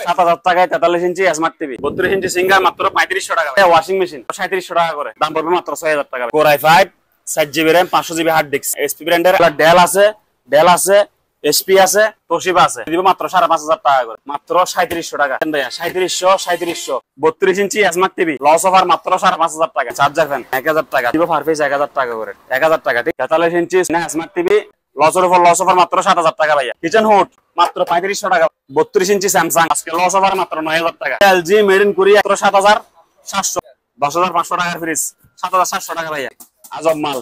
7,000 টাকায় 43 ইঞ্চি smart TV, 32 ইঞ্চি singer মাত্র 3500 টাকা। ওয়াশিং মেশিন 3700 টাকা করে, দাম পড়বে মাত্র 6000 টাকা। Core i5 7GB RAM 500GB hard disk, HP ব্র্যান্ডের। ডেল আছে, এসপি আছে, তোশিবা আছে, দিব মাত্র 5500 টাকা করে, মাত্র 3700 টাকা। ভাইয়া 3700 32 ইঞ্চি স্মার্ট টিভি, লস অফার মাত্র 5500 টাকা। চার্জার ফ্যান 1000 টাকা দিব, পার পিস 1000 টাকা করে, 1000 টাকা। ঠিক 43 ইঞ্চি স্মার্ট টিভি, লস অফার মাত্র 7000 টাকা। ভাইয়া কিচেন হুড মাত্র 3500 টাকা। 32 ইঞ্চি স্যামসাং আজকে লস অফার মাত্র 9000 টাকা। এলজি মেড ইন কোরিয়া 7700, 10500 টাকার ফ্রিজ 7700 টাকা। ভাইয়া আজব মাল,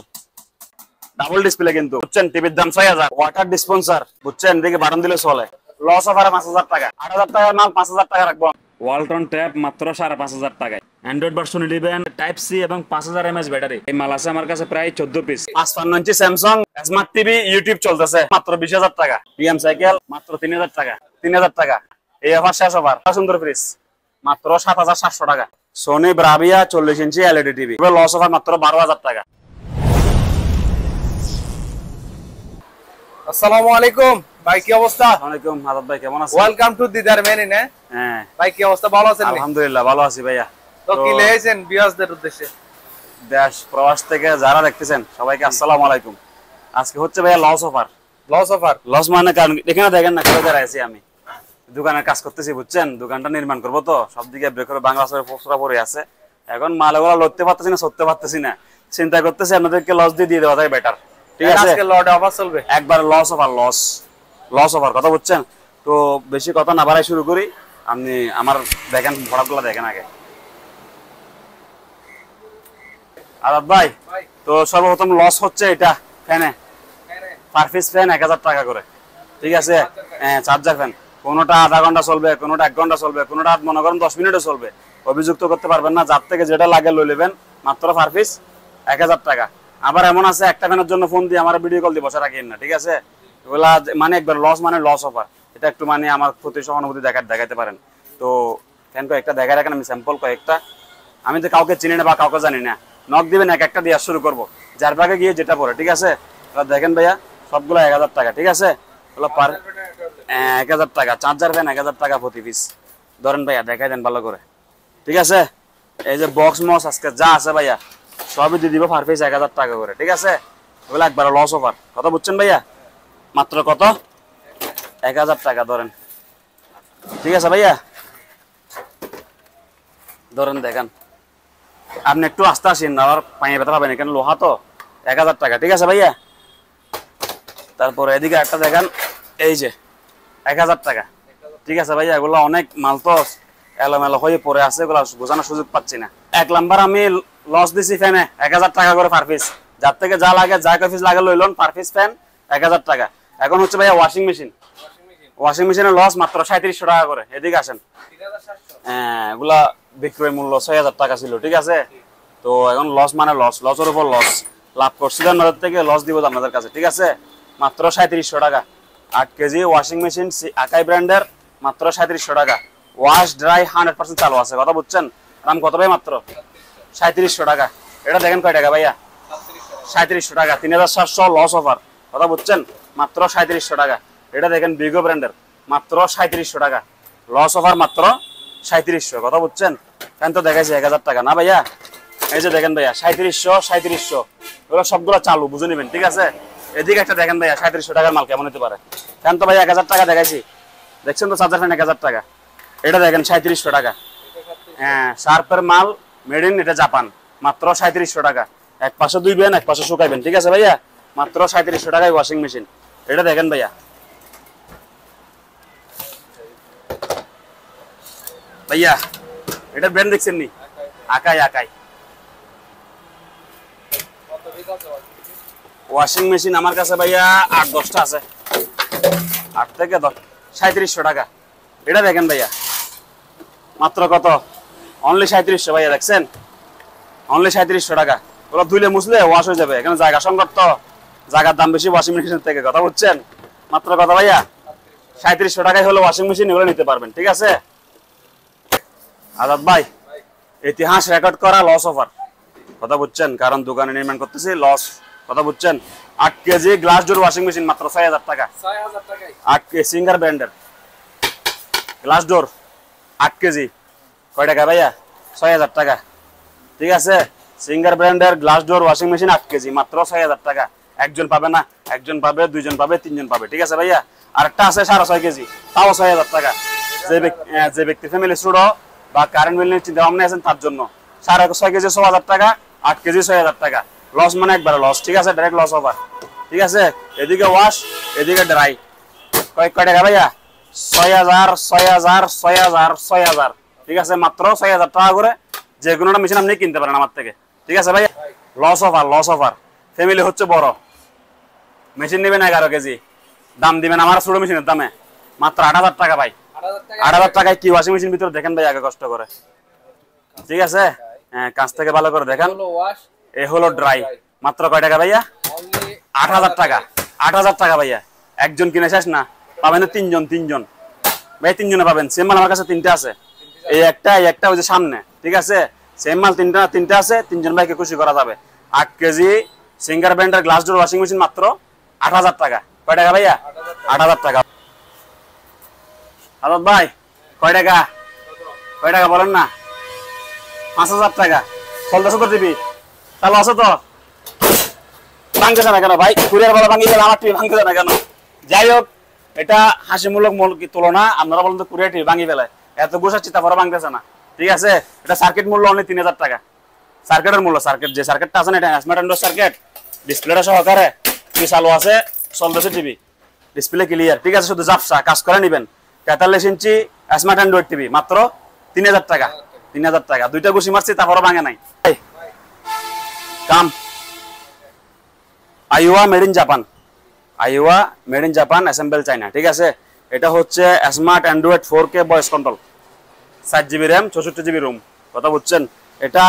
ডাবল ডিসপ্লে কিন্তু, বুঝছেন। টিভির দাম 6000। ওয়াটার ডিসপেন্সার, বুঝছেন, দেখে বাটন দিলে চলে, লস অফার 5000 টাকা। 8000 টাকার মাল 5000 টাকা রাখবো। ওয়ালটন ট্যাপ মাত্র 5500 টাকায়। অ্যান্ড্রয়েড ভার্সন 11, টাইপ সি এবং 5000 mAh ব্যাটারি। এই মাল আছে আমার কাছে প্রায় 14 পিস। 55 ইঞ্চি স্যামসাং স্মার্ট টিভি, ইউটিউব চলতেছে মাত্র 20000 টাকা। পিএম সাইকেল মাত্র 3000 টাকা, 3000 টাকা। এই অফার শেষ অফার। সুন্দর ফ্রিজ মাত্র 7700 টাকা। Sony Bravia 40 inch LED TV, loss offer মাত্র 12000 টাকা। আসসালামু আলাইকুম ভাই, কি অবস্থা? ওয়ালাইকুম আদাব ভাই, কেমন আছেন? ওয়েলকাম টু দিদার মেনিন। হ্যাঁ ভাই কি অবস্থা, ভালো আছেন? আলহামদুলিল্লাহ ভালো আছি ভাইয়া। তো কি লেছেন ভিউয়ারদের উদ্দেশ্যে? দেশ প্রবাস থেকে যারা দেখতেছেন সবাইকে আসসালামু আলাইকুম। আজকে হচ্ছে ভাইয়া লস অফার। লস মানে কারণ এখানে দেখেন না, কোথায় দাঁড়াইছি আমি, দোকানের কাজ করতেছি, বুঝছেন। দোকানটা নির্মাণ করবো তো, সব দিকে ব্রেক করে বাংলা পোস্টরা পড়ে আছে। এখন মালগুলো লড়তে পারতেছি না, সরতে পারতেছি না, চিন্তা করতেছি আপনাদেরকে লস দিয়ে দেওয়া যায় বেটার। ঠিক আছে, আজকে লটে অফার চলবে একবার লস অফার কথা বুঝছেন। তো বেশি কথা না বাড়াই শুরু করি। আপনি আমার দেখেন প্রোডাক্টগুলো দেখেন আগে। আদাব ভাই, তো সর্বপ্রথম লস হচ্ছে এটা ফ্যানে, পার পিস ফ্যান 1000 টাকা করে। ঠিক আছে, চার্জার ফ্যান কোনোটা আধা ঘন্টা চলবে, কোনোটা 1 ঘন্টা চলবে, কোনোটা মনে করেন 10 মিনিটও চলবে। অভিযুক্ত করতে পারবেন না, যার থেকে যেটা লাগে লই নেবেন, মাত্র পার পিস 1000 টাকা। আবার এমন আছে একটা ফ্যানের জন্য ফোন দিয়ে আমার ভিডিও কল দিয়ে বসে রাখেন না। ঠিক আছে, ওগুলা মানে একবার লস অফার। এটা একটু মানে আমার প্রতি সহানুভূতি দেখাতে পারেন। তো ফ্যান কয়েকটা দেখায় রাখেন, আমি স্যাম্পল কয়েকটা, আমি তো কাউকে চিনি না বা কাউকে জানি না, নক দিবেন এক একটা দিয়ে শুরু করবো, যার ভাগে গিয়ে যেটা পড়ে। ঠিক আছে, দেখেন ভাইয়া সবগুলো 1000 টাকা। ঠিক আছে, পার 1000 টাকা। চার্জার ফ্যান 1000 টাকা প্রতি পিস। ধরেন ভাইয়া দেখাই দেন ভালো করে। ঠিক আছে, এই যে বক্স মস আজকে যা আছে ভাইয়া সবই দিয়ে দিব পার পিস 1000 টাকা করে। ঠিক আছে, ওগুলো একবার লস অফার, কথা বুঝছেন ভাইয়া। মাত্র কত? 1000 টাকা ধরেন। ঠিক আছে ভাইয়া, ধরেন দেখেন, আপনি একটু আস্তে আসেন, আবার পায়ে ব্যথা পাবেন, এখানে লোহা তো। 1000 টাকা। ঠিক আছে ভাইয়া, তারপরে এদিকে একটা দেখেন, এই যে 1000 টাকা। ঠিক আছে ভাইয়া, এগুলো অনেক মাল তো এলোমেলো হয়ে পড়ে আছে, এগুলো বোঝানোর সুযোগ পাচ্ছি না। 1 নাম্বার আমি লস দিছি ফ্যানে 1000 টাকা করে পার পিস, যার থেকে যা লাগে যা কপিস লাগে লইলন, পার পিস ফ্যান 1000 টাকা। এখন হচ্ছে ভাইয়া ওয়াশিং মেশিনের লস মাত্র 3700 টাকা করে। এদিকে আসেন, হ্যাঁ এগুলা বিক্রয় মূল্য 6000 টাকা ছিল। ঠিক আছে, তো এখন লস মানে লসের উপর লস, লাভ করছিলেন আমাদের থেকে, লস দিব আপনাদের কাছে। ঠিক আছে, মাত্র 3700 টাকা। 8 কেজি ওয়াশিং মেশিন আকাই ব্র্যান্ডের, মাত্র 3700 টাকা। ওয়াশ ড্রাই 100% চালু আছে, কথা বুঝছেন। দাম কত ভাই? মাত্র 3700 টাকা। এটা দেখেন কয় টাকা ভাইয়া? 3700 টাকা। 3700 লস অফার, কথা বুঝছেন, মাত্র 3700 টাকা। এটা দেখেন বিগো ব্র্যান্ডের, মাত্র 3700 টাকা। লস অফার মাত্র 3700, কথা বুঝছেন। ফ্যান তো দেখাইছি 1000 টাকা না ভাইয়া। এই যে দেখেন ভাইয়া 3700 এগুলো সবগুলো চালু, বুঝে নেবেন। ঠিক আছে, এদিকে একটা দেখেন ভাইয়া 3700 টাকার মাল কেমন হতে পারে। ফ্যান তো ভাইয়া 1000 টাকা দেখাইছি, দেখছেন তো। চার্জার ফ্যান 1000 টাকা। এটা দেখেন 3700 টাকা। হ্যাঁ, শার্পের মাল, মেড ইন এটা জাপান, মাত্র 3700 টাকা। এক পাশে ধুইবেন, এক পাশে শুকাইবেন। ঠিক আছে ভাইয়া, মাত্র 3700 টাকায় ওয়াশিং মেশিন। এটা দেখেন ভাইয়া, এটা ব্র্যান্ড দেখছেন নি? আকাই। ওয়াশিং মেশিন আমার কাছে ভাইয়া 8-10টা আছে, 8 থেকে 10, 3700 টাকা। এটা দেখেন ভাইয়া, মাত্র কত? অনলি 3700 ভাইয়া, দেখছেন, অনলি 3700 টাকা। ওরা ধুইলে মুছলে ওয়াশ হয়ে যাবে, এখানে জায়গা সংকট তো, জায়গার দাম বেশি ওয়াশিং মেশিনের থেকে, কথা বুঝছেন। মাত্র কত ভাইয়া? 3700 টাকায় হলো ওয়াশিং মেশিন, এগুলো নিতে পারবেন। ঠিক আছে আজাদ ভাই, ইতিহাস রেকর্ড করা লস অফার, কথা বুঝছেন, কারণ দোকানে নির্মাণ করতেছি, লস, কথা বুঝছেন। 8 KG glass door washing machine মাত্র 6000 টাকা। 8 কেজি সিঙ্গার ব্র্যান্ডের গ্লাস ডোর 8 কেজি কয় টাকা ভাইয়া 6000 টাকা ঠিক আছে সিঙ্গার ব্র্যান্ডের glass door washing machine 8 KG মাত্র 6000 টাকা একজন পাবে না একজন পাবে দুইজন পাবে তিনজন পাবে ঠিক আছে ভাইয়া আরেকটা আছে 6.5 কেজি তাও 6000 টাকা যে ব্যক্তি ফ্যামিলি ছোট বা কারেন্ট বিল নিয়ে চিন্তা ভাবনা আছেন তার জন্য 6.5 কেজি 6000 টাকা 8 কেজি 6000 টাকা লস মানে একবারে লস ঠিক আছে ডাইরেক্ট লস ওভার ঠিক আছে এদিকে ওয়াশ এদিকে ড্রাই কয় টাকা ভাইয়া 6000 6000 6000 6000 ঠিক আছে মাত্র 6000 টাকা করে যে কোনোটা মেশিন আপনি কিনতে পারেন আমার থেকে ঠিক আছে ভাইয়া লস অফার ফ্যামিলি হচ্ছে বড় মেশিন নেবেন 11 কেজি দাম দিবেন আমার ছোট মেশিনের দামে মাত্র 8000 টাকা ভাই 8000 টাকায় কি ওয়াশিং মেশিন ভিতরে দেখেন ভাই আগে কষ্ট করে ঠিক আছে হ্যাঁ কাছ থেকে ভালো করে দেখেন এ হলো ড্রাই মাত্র কয় টাকা ভাইয়া 8000 টাকা 8000 টাকা ভাইয়া একজন কিনে শেষ না পাবেন তিনজন ভাই তিনজনে পাবেন সেম মাল আমার কাছে তিনটা আছে এই একটা ওই যে সামনে ঠিক আছে সেম মাল তিনটা আছে তিনজন ভাইকে খুশি করা যাবে 8 কেজি সিঙ্গার ব্র্যান্ডের গ্লাস ডোর ওয়াশিং মেশিন মাত্র 8000 টাকা কয় টাকা ভাইয়া 8000 টাকা আদাত ভাই কয় টাকা বলেন না 5000 টাকা চলতেছে তো টিভি তাহলে আছে তো ভাঙতেছে না কেন ভাই কুরিয়ার বলা ভাঙি গেলে আমার টিভি ভাঙতেছে না কেন যাই হোক এটা হাসিমূলক তুলনা আপনারা বলেন তো কুরিয়ার টিভি ভাঙি ফেলায় এত গোসাচ্ছি তারপরে ভাঙতেছে না ঠিক আছে এটা সার্কিট মূল্য অনলি 3000 টাকা সার্কিটের মূল্য যে সার্কিটটা আছে না এটা স্মার্ট অ্যান্ড্রয়েড সার্কিট ডিসপ্লেটা সহকারে টিভি চালু আছে চলতেছে টিভি ডিসপ্লে ক্লিয়ার ঠিক আছে শুধু জাপসা কাজ করে নেবেন 43 ইঞ্চি স্মার্ট অ্যান্ড্রয়েড টিভি মাত্র 3000 টাকা 3000 টাকা দুইটা ঘুষি মারছি তারপরে ভাঙে নাই কাম Aiwa made in Japan assemble China ঠিক আছে এটা হচ্ছে smart Android 4K voice control 7GB RAM 64GB ROM কথা বুঝছেন এটা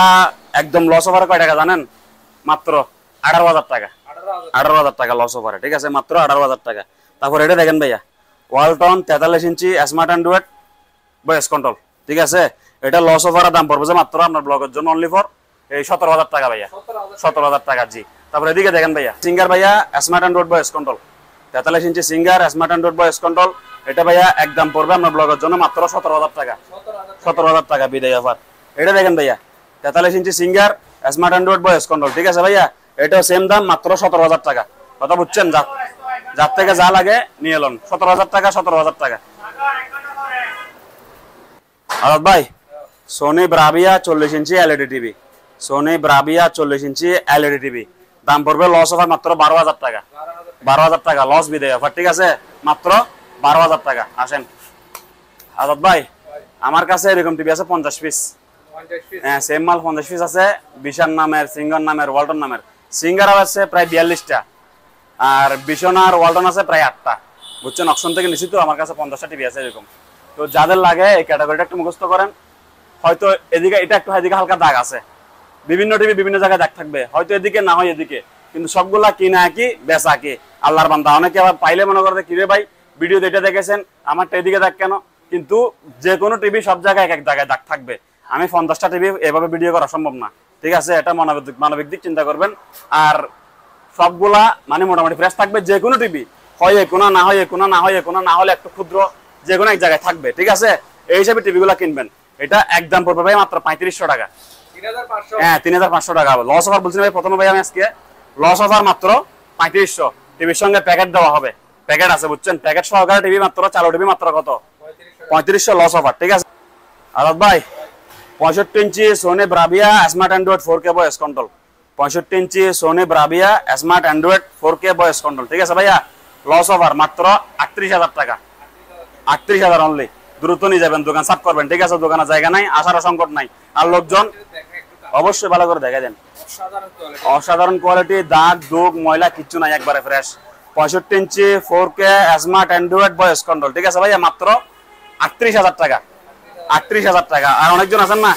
একদম লস ওভারে কয় টাকা জানেন মাত্র 18000 টাকা 18000 টাকা লস ওভারে ঠিক আছে মাত্র 18000 টাকা তারপর এটা দেখেন ভাইয়া ওয়ালটন 43 ইঞ্চি স্মার্ট অ্যান্ড্রয়েড ভয়েস কন্ট্রোল ঠিক আছে এটা লস ওভারের দাম পড়বে মাত্র আপনার ব্লগের জন্য অনলি ফর এই 17000 টাকা ভাইয়া 17000 টাকা জি তারপর এদিকে দেখেন ভাইয়া সিঙ্গার ভাইয়া স্মার্ট অ্যান্ড্রয়েড ভয়েস কন্ট্রোল 43 ইঞ্চি Singer smart Android voice control এটা ভাইয়া একদম পড়বে আপনার ব্লগের জন্য মাত্র 17000 টাকা 17000 টাকা বিদায় অফার এটা দেখেন ভাইয়া 43 ইঞ্চি Singer smart Android voice control ঠিক আছে ভাইয়া এটাও সেম দাম মাত্র 17000 টাকা কথা বুঝছেন যার থেকে যা লাগে নিয়ে এলন 17000 টাকা 17000 টাকা আদাত ভাই Sony Bravia 40 inch LED TV Sony Bravia 40 inch LED TV দাম পড়বে লস অফার মাত্র 12000 টাকা 12000 টাকা লস বিদায় অফার ঠিক আছে মাত্র 12000 টাকা আসেন আদাত ভাই আমার কাছে এরকম টিভি আছে 50 পিস হ্যাঁ সেম মাল 50 পিস আছে বিশান নামের সিঙ্গার নামের ওয়ালটন নামের সিঙ্গার আছে প্রায় 42টা আর বিশন আর ওয়ালটন আছে প্রায় 8টা বুঝছেন অপশন থেকে নিশ্চিত আমার কাছে 50টা টিভি আছে এরকম তো যাদের লাগে এই ক্যাটাগরিটা একটু মুখস্থ করেন হয়তো এদিকে এটা একটু এদিকে হালকা দাগ আছে বিভিন্ন টিভি বিভিন্ন জায়গায় দাগ থাকবে হয়তো এদিকে না হয় এদিকে কিন্তু সবগুলা কিনা কি বেচা কি আল্লাহর বান্দা অনেকে আবার পাইলে মনে করে কিরে ভাই ভিডিও এটা দেখেছেন আমারটা এদিকে দাগ কেন কিন্তু যে কোনো টিভি সব জায়গায় এক এক জায়গায় দাগ থাকবে আমি 50টা টিভি এভাবে ভিডিও করা সম্ভব না ঠিক আছে এটা মানবিক দিক চিন্তা করবেন আর সবগুলা মানে মোটামুটি ফ্রেশ থাকবে যে কোনো টিভি হয় কোনো না হয় কোনো না হয় কোনো না হলে একটু ক্ষুদ্র যে কোনো এক জায়গায় থাকবে ঠিক আছে এই হিসাবে টিভিগুলো কিনবেন এটা একদম পড়বে ভাই মাত্র 3500 টাকা 3500 হ্যাঁ 3500 টাকা লস অফার বলছি ভাই প্রথমে ভাই আমি আজকে লস অফার মাত্র 3500 টিভির সঙ্গে প্যাকেট দেওয়া হবে প্যাকেট আছে বুঝছেন প্যাকেট সহকারে টিভি মাত্র চালু টিভি মাত্র কত 3500 লস অফার ঠিক আছে আদাত ভাই 65 ইঞ্চি Sony Bravia smart Android 4K voice control 65 ইঞ্চি Sony Bravia smart Android 4K voice control ঠিক আছে ভাইয়া লস অফার মাত্র 38000 টাকা 38000 অনলি দ্রুত নিয়ে যাবেন দোকান সাফ করবেন ঠিক আছে দোকানে জায়গা নাই আসার সংকট নাই আর লোকজন অবশ্যই ভালো করে দেখা দেন অসাধারণ কোয়ালিটি দাগ দুগ ময়লা কিচ্ছু নাই একবারে ফ্রেশ 65 ইঞ্চি 4K smart Android voice control ঠিক আছে ভাইয়া মাত্র 38000 টাকা 38000 টাকা আর অনেকজন আছেন না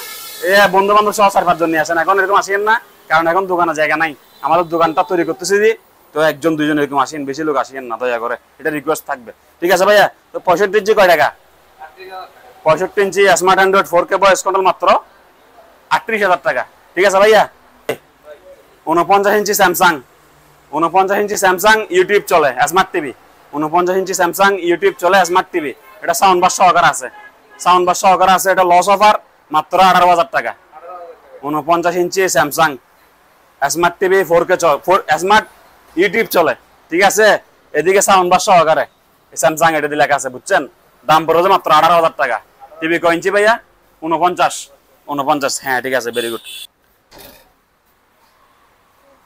এ বন্ধু বান্ধব সহ 4-5 জন নিয়ে আসেন এখন এরকম আসেন না কারণ এখন দোকানে জায়গা নাই আমাদের দোকানটা তৈরি করতেছি তো একজন দুইজন এরকম আসেন বেশি লোক আসেন না দয়া করে এটা রিকোয়েস্ট থাকবে ঠিক আছে ভাইয়া তো 65 ইঞ্চি কয় টাকা 65 ইঞ্চি smart Android 4K voice control মাত্র 38000 টাকা ঠিক আছে ভাইয়া 49 ইঞ্চি স্যামসাং ইউটিউব চলে স্মার্ট টিভি 49 ইঞ্চি স্যামসাং ইউটিউব চলে স্মার্ট টিভি এটা সাউন্ড বার সহকারে আছে সাউন্ড বার সহকারে আছে, এটা লস অফার মাত্র 18,000 টাকা। 49 ইঞ্চি Samsung smart TV 4K smart YouTube চলে, ঠিক আছে। এদিকে সাউন্ড বার সহকারে স্যামসাং এটা দিয়ে লেখা আছে, বুঝছেন। দাম পড়ে মাত্র 18,000 টাকা। টিভি কয় ইঞ্চি ভাইয়া? 49। হ্যাঁ ঠিক আছে, ভেরি গুড।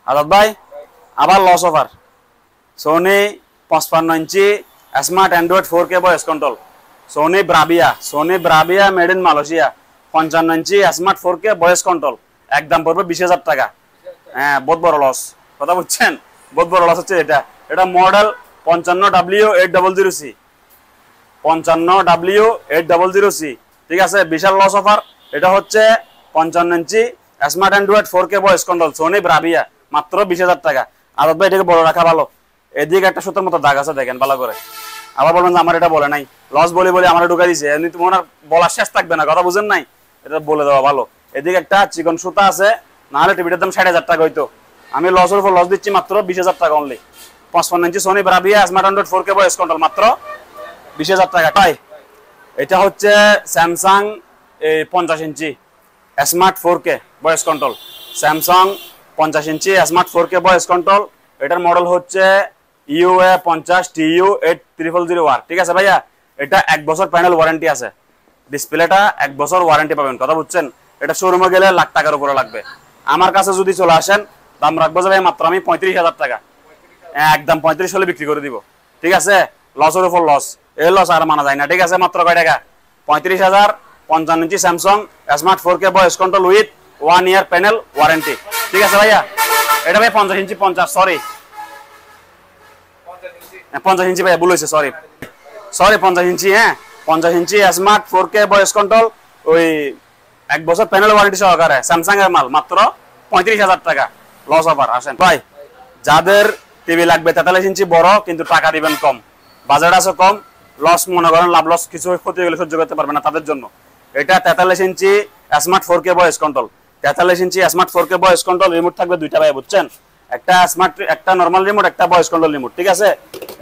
আজাদ ভাই আবার loss offer, Sony 55 inch smart Android 4K voice control, Sony Bravia made in Malaysia 55 inch smart 4K voice control, একদম পড়বে 20,000 টাকা। হ্যাঁ বহুত বড় লস, কথা বুঝছেন, বহুত বড় লস হচ্ছে এটা। এটা মডেল 55W800C, 55W800C, ঠিক আছে, বিশাল লস অফার। এটা হচ্ছে 55 ইঞ্চি smart Android 4K voice control Sony Bravia, মাত্র 20,000 টাকা। আজাদ ভাই এটাকে বড় রাখা ভালো, এদিকে একটা সুতোর মতো দাগ আছে দেখেন ভালো করে। আবার বলবেন যে আমার এটা বলে নাই, লস বলি আমার ঢুকাই দিছে, এমনি তোমার বলার শেষ থাকবে না, কথা বুঝেন নাই, এটা বলে দেওয়া ভালো। এদিকে একটা চিকন সুতা আছে, নাহলে টিভিটার দাম 60,000 টাকা হইতো। আমি লসের উপর লস দিচ্ছি মাত্র 20,000 টাকা অনলি। 55 ইঞ্চি Sony Bravia smart Android 4K voice control, মাত্র 20,000 টাকা। তাই এটা হচ্ছে স্যামসাং 50 ইঞ্চি smart 4K voice control, Samsung 50 ইঞ্চি স্মার্ট 4K ভয়েস কন্ট্রোল। এটার মডেল হচ্ছে UA50TU8000R, ঠিক আছে ভাইয়া। এটা 1 বছর প্যানেল ওয়ারেন্টি আছে, ডিসপ্লেটা 1 বছর ওয়ারেন্টি পাবেন, কথা বুঝছেন। এটা শোরুমে গেলে লাখ টাকার উপরে লাগবে, আমার কাছে যদি চলে আসেন দাম রাখবো যে ভাই মাত্র আমি 35,000 টাকা, একদম 35 হলে বিক্রি করে দিব, ঠিক আছে। লসের উপর লস, এই লস আর মানা যায় না, ঠিক আছে। মাত্র কয় টাকা? 35,000, 55 ইঞ্চি Samsung smart 4K voice control with 1 year panel warranty, ঠিক আছে ভাইয়া। এটা ভাই 50 ইঞ্চি 50 ভাইয়া ভুল হয়েছে, সরি 50 ইঞ্চি, হ্যাঁ 50 ইঞ্চি স্মার্ট 4K ভয়েস কন্ট্রোল, ওই 1 বছর প্যানেল ওয়ারেন্টি সহকারে স্যামসাং এর মাল, মাত্র 35,000 টাকা লস অফার। আসেন ভাই, যাদের টিভি লাগবে 43 ইঞ্চি বড় কিন্তু টাকা দিবেন কম, বাজেট আছে কম, লস মনে করেন লাভ লস কিছু ক্ষতি হলে সহ্য করতে পারবে না, তাদের জন্য এটা 43 ইঞ্চি স্মার্ট 4K ভয়েস কন্ট্রোল। 43 ইঞ্চি smart 4K voice control, remote থাকবে দুইটা ভাই, বুঝছেন, একটা স্মার্ট একটা নরমাল রিমোট, একটা ভয়েস কন্ট্রোল রিমোট, ঠিক আছে।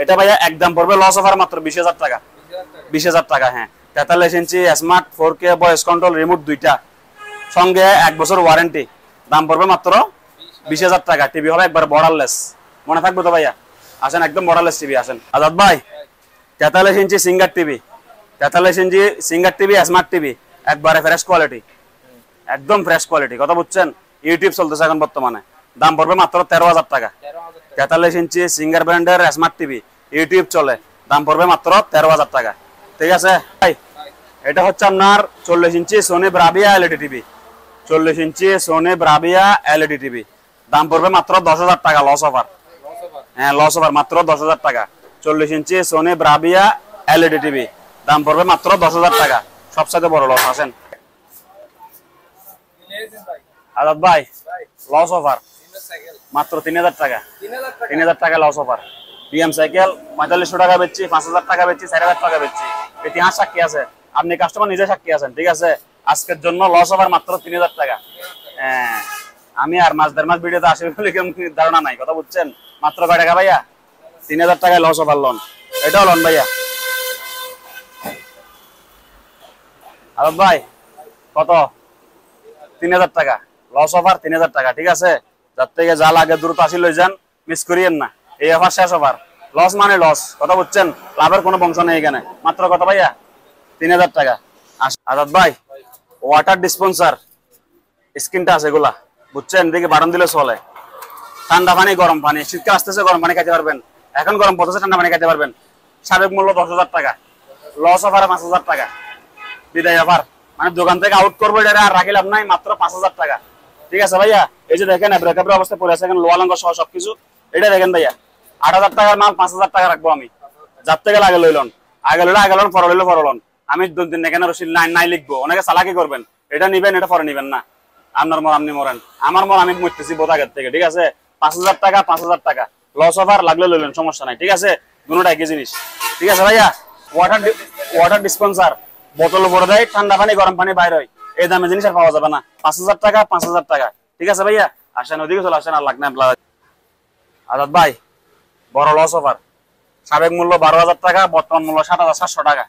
এটা ভাইয়া একদম পড়বে লস অফার মাত্র 20,000 টাকা, 20,000 টাকা। হ্যাঁ 43 ইঞ্চি smart 4K voice control remote দুইটা, সঙ্গে 1 বছর ওয়ারেন্টি, দাম পড়বে মাত্র 20,000 টাকা। টিভি হবে একবার বর্ডারলেস, মনে থাকবে তো ভাইয়া। আসেন একদম বর্ডারলেস টিভি। আসেন আজাদ ভাই 43 ইঞ্চি সিঙ্গার টিভি, 43 ইঞ্চি সিঙ্গার টিভি স্মার্ট টিভি, একবারে ফ্রেশ কোয়ালিটি, একদম ফ্রেশ কোয়ালিটি, কথা বুঝছেন। ইউটিউব চলতেছে এখন বর্তমানে, দাম পড়বে মাত্র 13,000 টাকা। 43 ইঞ্চি সিঙ্গার ব্র্যান্ডের স্মার্ট টিভি, ইউটিউব চলে, দাম পড়বে মাত্র 13,000 টাকা, ঠিক আছে ভাই। এটা হচ্ছে আপনার 40 ইঞ্চি সোনি ব্রাভিয়া এলইডি টিভি, 40 ইঞ্চি সোনি ব্রাভিয়া এলইডি টিভি, দাম পড়বে মাত্র 10,000 টাকা লস অফার। হ্যাঁ লস অফার, মাত্র 10,000 টাকা। 40 ইঞ্চি সোনি ব্রাভিয়া এলইডি টিভি, দাম পড়বে মাত্র 10,000 টাকা, সবচেয়ে বড় লস। আসেন আজাদ ভাই লস অফার মাত্র 3,000 টাকা, 3,000 টাকা লস অফার। বিএম সাইকেল 4500 টাকা বেচছি, 5,000 টাকা বেচছি, 4,000 টাকা বেচছি, ইতিহাস সাক্ষী আছে, আপনি কাস্টমার নিজে সাক্ষী আছেন, ঠিক আছে। আজকের জন্য লস অফার মাত্র 3,000 টাকা। হ্যাঁ আমি আর মাস দেড় মাস ভিডিওতে আসবে বলে কেমন ধারণা নাই, কথা বুঝছেন। মাত্র কয় টাকা ভাইয়া? 3,000 টাকায় লস অফার লোন, এটাও লোন ভাইয়া। আজাদ ভাই কত? 3,000 টাকা লস অফার, 3,000 টাকা, ঠিক আছে। যার থেকে যা লাগে দ্রুত আসি লই যান, মিস করিয়েন না, এই অফার শেষ অফার। লস মানে লস, কথা বুঝছেন, লাভের কোনো বংশ নেই এখানে। মাত্র কত ভাইয়া? 3,000 টাকা। আজাদ ভাই ওয়াটার ডিসপেন্সার স্ক্রিনটা আছে এগুলা, বুঝছেন, দেখি বাটন দিলে চলে, ঠান্ডা পানি গরম পানি, শীতকাল আসতেছে গরম পানি খাইতে পারবেন, এখন গরম পড়তেছে ঠান্ডা পানি খাইতে পারবেন। সাবেক মূল্য 10,000 টাকা, লস অফার 5,000 টাকা, বিদায় অফার, মানে দোকান থেকে আউট করবো এটা আর রাখি লাভ নাই, মাত্র 5,000 টাকা, ঠিক আছে ভাইয়া। এই যে দেখেন ব্রেকআপের অবস্থা পড়ে আছে, এখন লোয়া লঙ্গ সহ সবকিছু, এটা দেখেন ভাইয়া 8,000 টাকার মাল 5,000 টাকা রাখবো আমি, যার থেকে আগে লইলন, আগে লইলে আগে লন, পরে লইলে পরে লন। আমি 2 দিন এখানে রসিদ নাই লিখবো, অনেকে চালাকি করবেন, এটা নিবেন এটা পরে নিবেন না, আপনার মর আপনি মরেন, আমার মর আমি মরতেছি বোধ আগের থেকে, ঠিক আছে। 5,000 টাকা 5,000 টাকা লস অফার, লাগলে লইলেন সমস্যা নাই, ঠিক আছে, দুটোটা একই জিনিস, ঠিক আছে ভাইয়া। ওয়াটার ডিসপেন্সার বোতল ভরে দেয়, ঠান্ডা পানি গরম পানি বাইর হয়, এই দামে জিনিস আর পাওয়া যাবে না। 5,000 টাকা 5,000 টাকা, ঠিক আছে ভাইয়া। আসেন ওদিকে চলে আসেন, আর লাগ না। আজাদ ভাই বড় লস অফার, সাবেক মূল্য 12,000 টাকা, বর্তমান মূল্য 7,700 টাকা,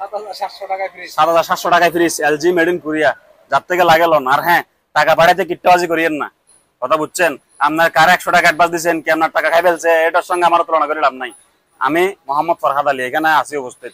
7,700 টাকায় ফ্রি। 7,700 টাকায় fridge LG made in Korea, যার থেকে লাগে লোন। আর হ্যাঁ, টাকা পাঠাইতে কিট্টাবাজি করিয়েন না, কথা বুঝছেন? আপনার কার 100 টাকা অ্যাডভান্স দিচ্ছেন, কি আপনার টাকা খাই ফেলছে, এটার সঙ্গে আমার তুলনা করে লাভ নাই। আমি মোহাম্মদ ফরহাদ আলী এখানে আছি উপস্থিত,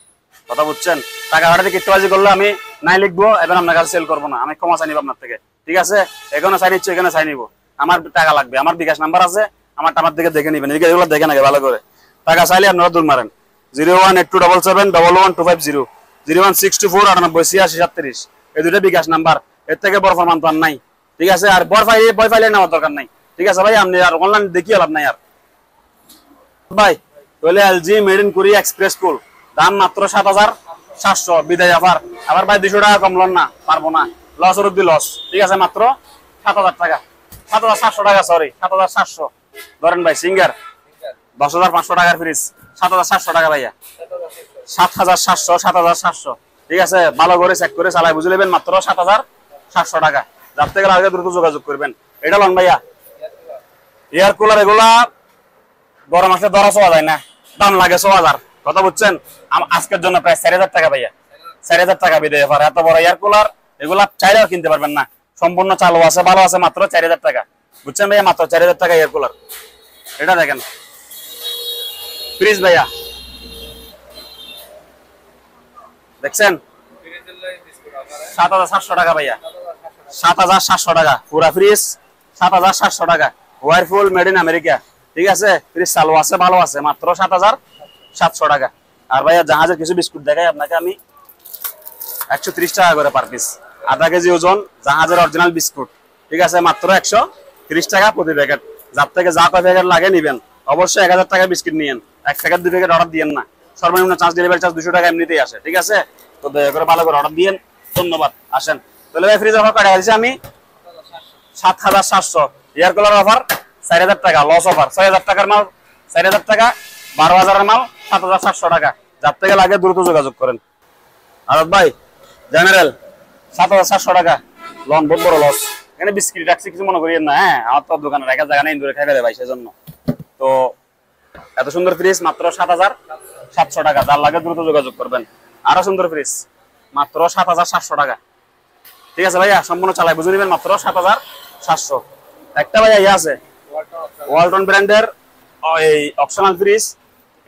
কথা বুঝছেন? টাকা পাঠাইতে কিট্টাবাজি করলে আমি নাই লিখবো, এবার আপনার কাছে সেল করবো না, আমি ক্ষমা চাই নিব আপনার থেকে, ঠিক আছে? এখানে চাই নিচ্ছি, এখানে চাই নিব, আমার টাকা লাগবে, আমার বিকাশ নাম্বার আছে, আমার টাকার দিকে দেখে নিবেন, এদিকে এগুলো দেখে নাকি ভালো করে। টাকা চাইলে আপনারা দূর মারেন। 01827711250, 01624988637, এই দুটো বিকাশ নাম্বার, এর থেকে বড় প্রমাণ তো আর নাই, ঠিক আছে? আর বয় ফাইলে নেওয়ার দরকার নাই, ঠিক আছে ভাই? আপনি আর অনলাইন দেখিয়ে লাভ নাই আর ভাই। তাহলে LG made in Korea express কুল, দাম মাত্র 7,700, বিদায় অফার। আবার ভাই 200 টাকা কম লন না, পারবো না, লস রুদ্দি লস, ঠিক আছে? মাত্র 7,000 টাকা, 7,700 টাকা, সরি 7,700 ধরেন ভাই। সিঙ্গার 10,500 টাকার ফ্রিজ, 7,700 টাকা ভাইয়া, 7,700, ঠিক আছে? ভালো করে চেক করে চালাই বুঝে নেবেন, মাত্র 7,700 টাকা। যার থেকে লাগে দ্রুত যোগাযোগ করবেন। এটা লন ভাইয়া এয়ার কুলার, এগুলা গরম আসলে ধরা ছোয়া যায় না, দাম লাগে 6,000, কথা বুঝছেন? আজকের জন্য প্রায় 4,000 টাকা ভাইয়া, 4,000 টাকা বিদেয় অফার। এত বড় এয়ার কুলার এগুলা চাইলেও কিনতে পারবেন না, সম্পূর্ণ চালু আছে, ভালো আছে, মাত্র 4,000 টাকা, বুঝছেন ভাইয়া? মাত্র 4,000 টাকা এয়ার কুলার। এটা দেখেন ফ্রিজ ভাইয়া, দেখছেন? 7,700 টাকা ভাইয়া, 7,700 টাকা পুরা ফ্রিজ, 7,700 টাকা, ওয়ারফুল মেড ইন আমেরিকা, ঠিক আছে? ফ্রিজ চালু আছে, ভালো আছে, মাত্র 7,700 টাকা। আর ভাইয়া জাহাজের কিছু বিস্কুট দেখাই আপনাকে আমি, 130 টাকা করে পার পিস, আধা কেজি ওজন জাহাজের অরিজিনাল বিস্কুট, ঠিক আছে? মাত্র 130 টাকা প্রতি প্যাকেট। যার থেকে যা কয় প্যাকেট লাগে নিবেন, অবশ্যই 1,000 টাকার বিস্কুট নিয়েন, 1 প্যাকেট 2 প্যাকেট অর্ডার দিয়েন না, সর্বনিম্ন চার্জ, ডেলিভারি চার্জ 200 টাকা এমনিতেই আসে, ঠিক আছে? তো দয়া করে ভালো করে অর্ডার দিয়েন, ধন্যবাদ। আসেন তাহলে ভাই, ফ্রিজ অফার কয়টা দিয়েছি আমি? 7,700। এয়ার কুলার অফার 4,000 টাকা, লস অফার 6,000 টাকার মাল 4,000 টাকা, 12,000 এর মাল 7,700 টাকা। যার থেকে লাগে দ্রুত যোগাযোগ করেন। আরব ভাই জেনারেল 7,700 টাকা, লন বহুত বড় লস। এখানে বিস্কিট রাখছি, কিছু মনে করিয়েন না, হ্যাঁ? আমার তো দোকানে রাখার জায়গা নেই, দূরে খাই ফেলে ভাই, সেজন্য। তো এত সুন্দর ফ্রিজ মাত্র 7,700 টাকা, যার লাগে দ্রুত যোগাযোগ করবেন। আরো সুন্দর ফ্রিজ মাত্র 7,700 টাকা, ঠিক আছে ভাইয়া? সম্পূর্ণ চালাই বুঝে নেবেন, মাত্র 7,700। একটা ভাইয়া ইয়ে আছে ওয়ালটন ব্র্যান্ডের এই অপশনাল ফ্রিজ,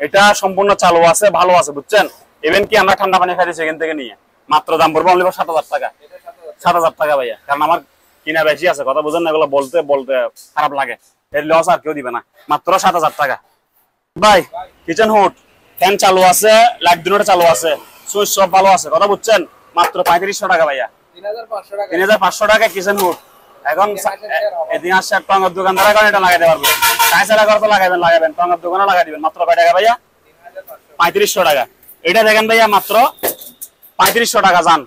এটা সম্পূর্ণ চালু আছে, ভালো আছে, বুঝছেন? ইভেন কি আমরা ঠান্ডা পানি খাইতেছি এখান থেকে নিয়ে, মাত্র দাম পড়বে অনলি 7,000 টাকা, 7,000 টাকা ভাইয়া। কারণ আমার কিনা বেশি আছে, কথা বুঝেন না? এগুলো বলতে বলতে খারাপ লাগে, এর লস আর কেউ দিবে না, মাত্র 7,000 টাকা ভাই। কিচেন হুড ফ্যান চালু আছে, লাইট দুটোটা চালু আছে, সুইচ সব ভালো আছে, কথা বুঝছেন? মাত্র 3,500 টাকা ভাইয়া, 3,500 টাকা কিচেন হুড। এখন ইতিহাস টঙ্গের দোকানদার এখন এটা লাগাইতে পারবে, কাঁচালা করে তো লাগাবেন, টঙ্গের দোকানে লাগাই দিবেন, মাত্র কয় টাকা ভাইয়া? 3,500 টাকা। এটা দেখেন ভাইয়া, মাত্র 3,500 টাকা, যান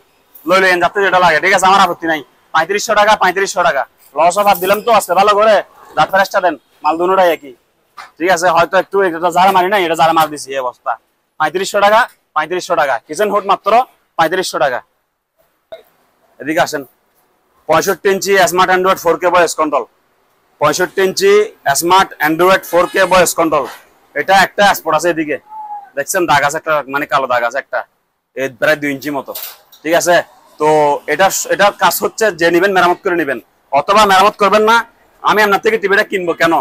লই লেন, যাতে যেটা লাগে, ঠিক আছে? আমার আপত্তি নাই। 3,500 টাকা, 3,500 টাকা লস অফার দিলাম তো আজকে, ভালো করে দাঁত ফেরেস্টা দেন, মাল দুটোটাই একই, ঠিক আছে? হয়তো একটু এটা যারা মারি নাই, এটা যারা মাল দিছি এই অবস্থা। 3,500 টাকা, 3,500 টাকা কিচেন হুড, মাত্র 3,500 টাকা। এদিকে আসেন, 65 ইঞ্চি smart Android 4K voice control, 65 ইঞ্চি smart Android 4K voice control. এটা একটা স্পট আছে এদিকে, দেখছেন দাগ আছে একটা, মানে কালো দাগ আছে একটা, এই প্রায় 2 ইঞ্চি মতো, ঠিক আছে? তো এটার কাজ হচ্ছে যে নিবেন মেরামত করে নিবেন, অথবা মেরামত করবেন না, আমি আপনার থেকে টিভিটা কিনবো কেন?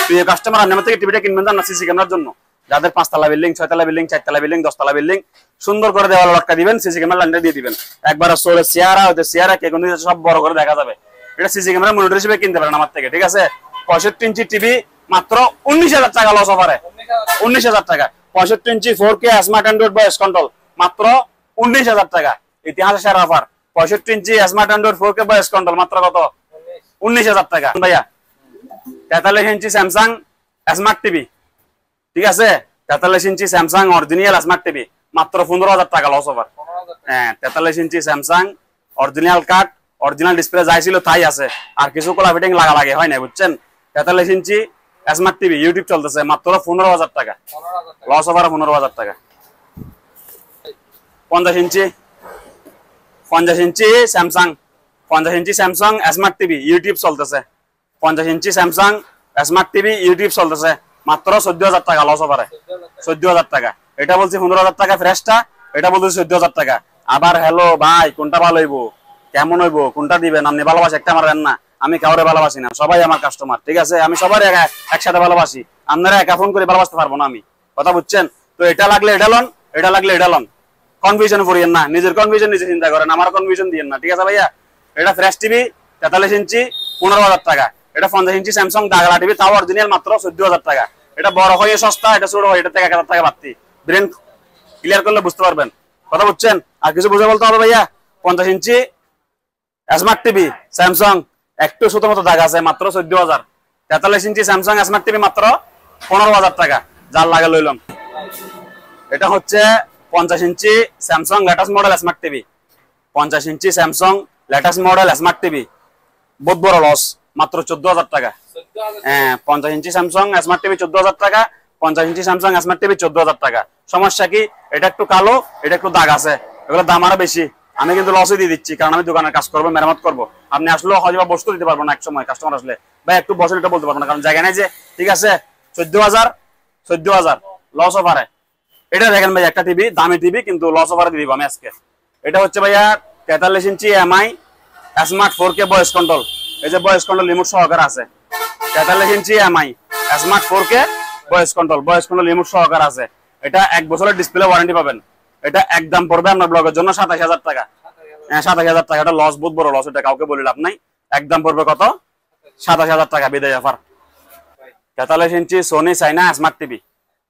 প্রিয় কাস্টমার, আপনার থেকে টিভিটা কিনবেন না সিসি ক্যামেরার জন্য, যাদের 5 তলা বিল্ডিং, 6 তলা বিল্ডিং, 4 তলা বিল্ডিং, 10 তলা বিল্ডিং, সুন্দর করে দেওয়াল লটকা দিবেন, সিসি ক্যামেরা লাইনটা দিয়ে দিবেন, একবার সোরে চেয়ারা হতে চেয়ারা কে কোন সব বড় করে দেখা যাবে। এটা সিসি ক্যামেরা মনিটর হিসেবে কিনতে পারেন আমার থেকে, ঠিক আছে? 65 ইঞ্চি টিভি মাত্র 19,000 টাকা লস অফারে, 19,000 টাকা। 65 ইঞ্চি 4K smart Android voice control মাত্র 19,000 টাকা, ইতিহাসের সেরা অফার। 65 ইঞ্চি smart Android 4K voice control মাত্র কত? 19,000 টাকা ভাইয়া। 43 ইঞ্চি স্যামসাং স্মার্ট টিভি, ঠিক আছে? 43 ইঞ্চি স্যামসাং অরিজিনাল স্মার্ট টিভি মাত্র 15,000 টাকা লস অফার। হ্যাঁ, 43 ইঞ্চি স্যামসাং অরিজিনাল কাট, অরিজিনাল ডিসপ্লে যাই ছিল তাই আছে, আর কিছু কোলা ফিটিং লাগা লাগে হয় না, বুঝছেন? 43 ইঞ্চি স্মার্ট টিভি ইউটিউব চলতেছে মাত্র 15,000 টাকা, লস অফার 15,000 টাকা। 50 ইঞ্চি স্যামসাং, 50 ইঞ্চি স্যামসাং স্মার্ট টিভি ইউটিউব চলতেছে, 50 ইঞ্চি স্যামসাং স্মার্ট টিভি ইউটিউব চলতেছে মাত্র 14,000 টাকা লস অফারে, 14,000 টাকা। এটা বলছি 15,000 টাকা ফ্রেশটা, এটা বলতেছে 14,000 টাকা। আবার হ্যালো ভাই কোনটা ভালো হইব, কেমন হইব, কোনটা দিবেন, আপনি ভালোবাসি একটা আমার দেন না। আমি কাউরে ভালোবাসি না, সবাই আমার কাস্টমার, ঠিক আছে? আমি সবার একসাথে ভালোবাসি, আপনারা একা ফোন করে ভালোবাসতে পারবো না আমি, কথা বুঝছেন? তো এটা লাগলে এটা লন, এটা লাগলে এটা লন, কনফিউশন করিয়েন না, নিজের কনফিউশন নিজে চিন্তা করেন, আমার কনফিউশন দিয়েন না, ঠিক আছে ভাইয়া? এটা ফ্রেশ টিভি 43 ইঞ্চি 15,000 টাকা। এটা 50 ইঞ্চি স্যামসাং দাগলা টিভি, তাও অরিজিনাল, মাত্র 14,000 টাকা। এটা বড় হয়ে সস্তা, এটা ছোট হয় এটা থেকে 1,000 টাকা বাড়তি। ব্রেন ক্লিয়ার করলে বুঝতে পারবেন, কথা বুঝছেন? আর কিছু বুঝে বলতে হবে ভাইয়া? 50 ইঞ্চি স্মার্ট টিভি স্যামসাং, একটু ছোট মতো দাগ আছে, মাত্র 14,000। 43 ইঞ্চি স্যামসাং স্মার্ট টিভি মাত্র 15,000 টাকা, যার লাগে লইলাম। এটা হচ্ছে 50 ইঞ্চি Samsung latest model smart TV, 50 ইঞ্চি Samsung latest model smart TV, বহুত বড় লস, মাত্র 14,000 টাকা। হ্যাঁ, 50 ইঞ্চি স্যামসাং স্মার্ট টিভি 14,000 টাকা, 50 ইঞ্চি স্যামসাং স্মার্ট টিভি 14,000 টাকা। সমস্যা কি? এটা একটু কালো, এটা একটু দাগ আছে, এগুলোর দাম আরো বেশি। আমি কিন্তু লসে দিয়ে দিচ্ছি, কারণ আমি দোকানের কাজ করবো, মেরামত করবো। আপনি আসলেও হয়তো বা বস্তু দিতে পারবো না, এক সময় কাস্টমার আসলে ভাই একটু বসে এটা বলতে পারবো না, কারণ জায়গা নাই যে, ঠিক আছে? 14,000 লস অফারে। এটা দেখেন ভাই, একটা টিভি, দামি টিভি, কিন্তু লস অফারে দিয়ে দিব আমি আজকে। এটা হচ্ছে ভাইয়া 43 ইঞ্চি Mi smart 4K voice control, এই যে ভয়েস কন্ট্রোল রিমোট সহকারে আছে। 43 ইঞ্চি Mi smart 4K voice control remote সহকারে আছে। এটা 1 বছরের ডিসপ্লে ওয়ারেন্টি পাবেন। এটা একদম পড়বে আপনার ব্লগের জন্য 27,000 টাকা। হ্যাঁ, 27,000 টাকা। এটা লস, বহুত বড় লস, এটা কাউকে বলে লাভ নাই। একদম পড়বে কত? 27,000 টাকা, বিদায় অফার। 43 ইঞ্চি সোনি চাইনা স্মার্ট টিভি,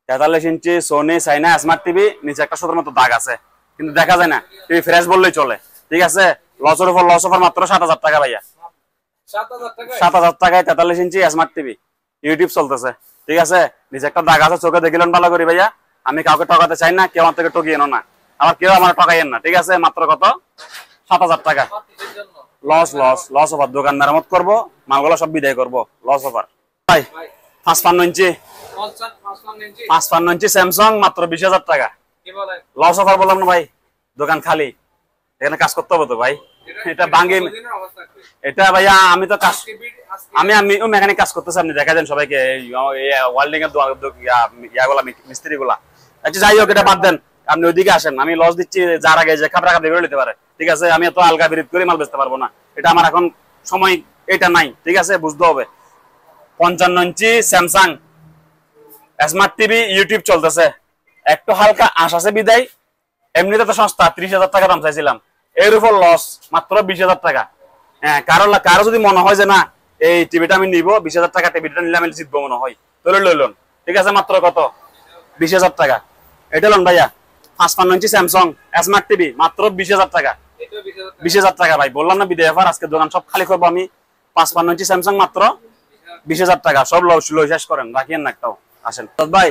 43 ইঞ্চি সোনি চাইনা স্মার্ট টিভি, নিচে একটা ছোট মতো দাগ আছে, কিন্তু দেখা যায় না, টিভি ফ্রেশ বললেই চলে, ঠিক আছে? লসের উপর লস অফার, মাত্র 7,000 টাকা ভাইয়া। 7,000 টাকায় 43 ইঞ্চি স্মার্ট টিভি, ইউটিউব চলতেছে, ঠিক আছে? নিচে একটা দাগ আছে, চোখে দেখিলেন ভালো করি ভাইয়া। আমি কাউকে ঠকাতে চাই না, কেউ আমার থেকে ঠকিয়ে না, আবার কেউ আমার ঠকাইয়েন না, ঠিক আছে? মাত্র কত? 7,000 টাকা। লস অফার, দোকান মেরামত করবো, মালগুলো সব বিদায় করবো, লস অফার ভাই। 55 ইঞ্চি স্যামসাং, মাত্র 20,000 টাকা। লস অফার বললাম না ভাই, দোকান খালি, এখানে কাজ করতে হবে তো ভাই। এটা ভাঙ্গি, এটা ভাইয়া আমি তো কাজ, আমি মেকানিক কাজ করতেছি, আপনি দেখা দেন সবাইকে ওয়েল্ডিং এর ইয়াগুলা মিস্ত্রি গুলা। আচ্ছা যাই হোক, এটা বাদ দেন, আপনি ওইদিকে আসেন। আমি লস দিচ্ছি, যার আগে যে খাবার খাবার নিতে পারে, ঠিক আছে? আমি এত আলগা বিরিদ করে মাল বেচতে পারবো না, এটা আমার এখন সময় এটা নাই, ঠিক আছে? বুঝতে হবে। 55 ইঞ্চি স্যামসাং স্মার্ট টিভি, ইউটিউব চলতেছে, একটু হালকা আশ আছে বিদায়। এমনিতে তো সস্তা, 30,000 টাকা দাম চাইছিলাম, এর উপর লস, মাত্র 20,000 টাকা। হ্যাঁ, কারো যদি মনে হয় যে না এই টিভিটা আমি নিবো, 20,000 টাকা টিভিটা নিলে আমি জিতবো মনে হয়, তাহলে লইলন, ঠিক আছে? মাত্র কত? 20,000 টাকা। এটা লোন ভাইয়া 55 ইঞ্চি স্যামসাং স্মার্ট টিভি, মাত্র 20,000 টাকা। 20,000 টাকা ভাই, বললাম না বিদায় অফার, আজকে দোকান সব খালি করবো আমি। 55 ইঞ্চি স্যামসাং, মাত্র 20,000 টাকা। সব লই শেষ করেন, রাখিয়েন না একটাও। আসেন ভাই,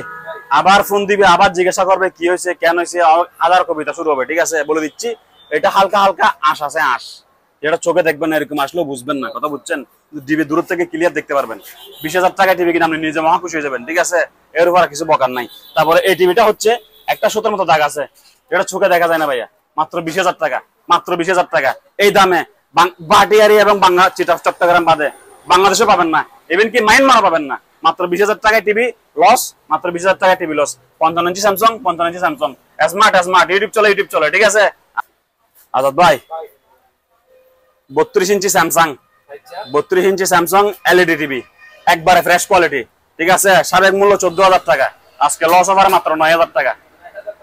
আবার ফোন দিবে, আবার জিজ্ঞাসা করবে কি হয়েছে, কেন হয়েছে, হাজার কবিতা শুরু হবে, ঠিক আছে? বলে দিচ্ছি, এটা হালকা হালকা আশ আছে, আশ, যেটা চোখে দেখবেন না, এরকম আসলেও বুঝবেন না, কথা বুঝছেন? টিভি দূর থেকে ক্লিয়ার দেখতে পারবেন। 20,000 টাকা টিভি কিনে আপনি নিজে মহা খুশি হয়ে যাবেন, ঠিক আছে? এর উপর কিছু বকার নাই। তারপরে এই টিভিটা হচ্ছে একটা সুতোর মতো দাগ আছে, যেটা চোখে দেখা যায় না ভাইয়া, মাত্র 20,000 টাকা। মাত্র 20,000 টাকা। এই দামে বাটিয়ারি এবং বাংলা চট্টগ্রাম বাদে বাংলাদেশে পাবেন না, ইভেন কি মাইনমার পাবেন না। মাত্র 20,000 টাকায় টিভি লস, মাত্র 20,000 টাকায় টিভি লস। 55 ইঞ্চি স্যামসাং, 55 ইঞ্চি স্যামসাং স্মার্ট, ইউটিউব চলে, ঠিক আছে? আজাদ ভাই 32 ইঞ্চি স্যামসাং, 32 ইঞ্চি স্যামসাং এলইডি টিভি, একবারে ফ্রেশ কোয়ালিটি, ঠিক আছে? সাবেক মূল্য 14,000 টাকা, আজকে লস ওভার মাত্র 9,000 টাকা।